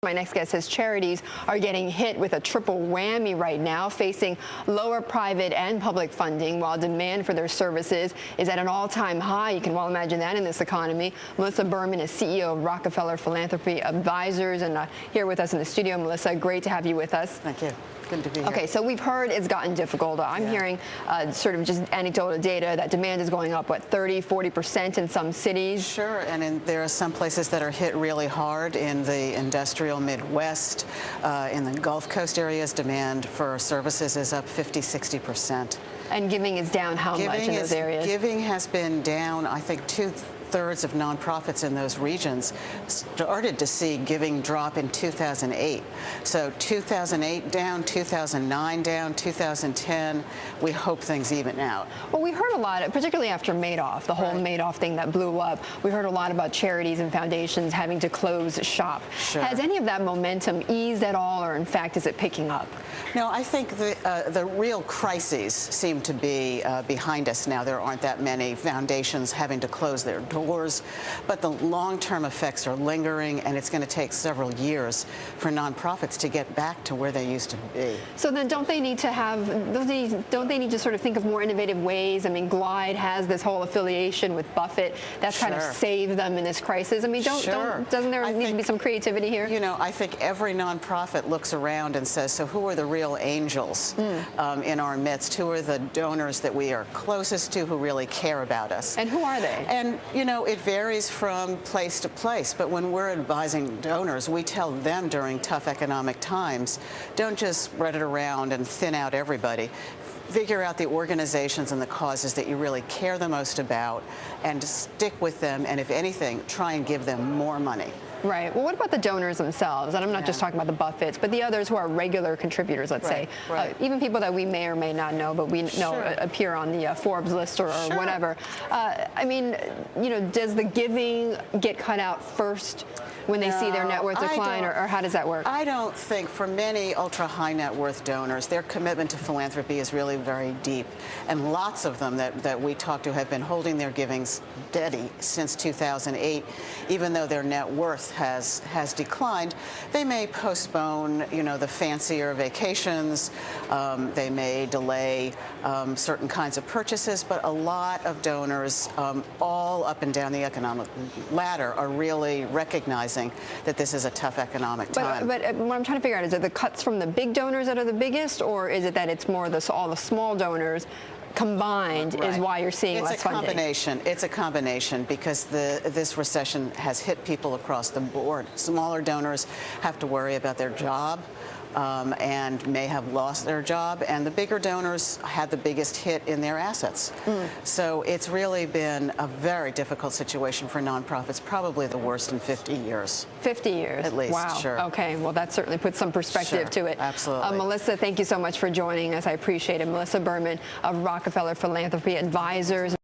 My next guest says charities are getting hit with a triple whammy right now, facing lower private and public funding, while demand for their services is at an all-time high. You can well imagine that in this economy. Melissa Berman is CEO of Rockefeller Philanthropy Advisors, and here with us in the studio. Melissa, great to have you with us. Thank you. Good to be here. Okay, so we've heard it's gotten difficult. I'm hearing sort of just anecdotal data that demand is going up, what, 30, 40% in some cities? Sure, and there are some places that are hit really hard in the industrial Midwest. In the Gulf Coast areas, demand for services is up 50, 60%. And giving is down how much in those areas? Giving has been down, I think, two-thirds of nonprofits in those regions started to see giving drop in 2008. So 2008 down, 2009 down, 2010. We hope things even out. Well, we heard a lot, particularly after Madoff, the whole Madoff thing that blew up. We heard a lot about charities and foundations having to close shop. Sure. Has any of that momentum eased at all, or in fact, is it picking up? No, I think the real crises seem to be behind us now. There aren't that many foundations having to close their doors, but the long-term effects are lingering, and it's going to take several years for nonprofits to get back to where they used to be. So then don't they need to have, don't they need to sort of think of more innovative ways? I mean, Glide has this whole affiliation with Buffett that's kind of saved them in this crisis. I mean, doesn't there need to be some creativity here? You know, I think every nonprofit looks around and says, so who are the real angels in our midst? Who are the donors that we are closest to, who really care about us? And who are they? And, you know, it varies from place to place, but when we're advising donors, we tell them during tough economic times, don't just spread it around and thin out everybody. Figure out the organizations and the causes that you really care the most about and stick with them, and if anything, try and give them more money. Right. Well, what about the donors themselves? And I'm not just talking about the Buffetts, but the others who are regular contributors, let's say. Even people that we may or may not know, but we know appear on the Forbes list or whatever. I mean, you know, does the giving get cut out first when they see their net worth decline, or how does that work? I don't think, for many ultra-high net worth donors, their commitment to philanthropy is really very deep. And lots of them that we talk to have been holding their giving steady since 2008, even though their net worth has declined. They may postpone, you know, the fancier vacations. They may delay certain kinds of purchases, but a lot of donors all up and down the economic ladder are really recognizing that this is a tough economic time. But what I'm trying to figure out is, are the cuts from the big donors that are the biggest, or is it that it's more all the small donors combined is why you're seeing less funding? It's a combination because this recession has hit people across the board. Smaller donors have to worry about their job and may have lost their job, and the bigger donors had the biggest hit in their assets. So it's really been a very difficult situation for nonprofits, probably the worst in 50 years. 50 years? At least, wow. sure. Okay, well, that certainly puts some perspective to it. Absolutely. Melissa, thank you so much for joining us. I appreciate it. Melissa Berman of Rockefeller Philanthropy Advisors.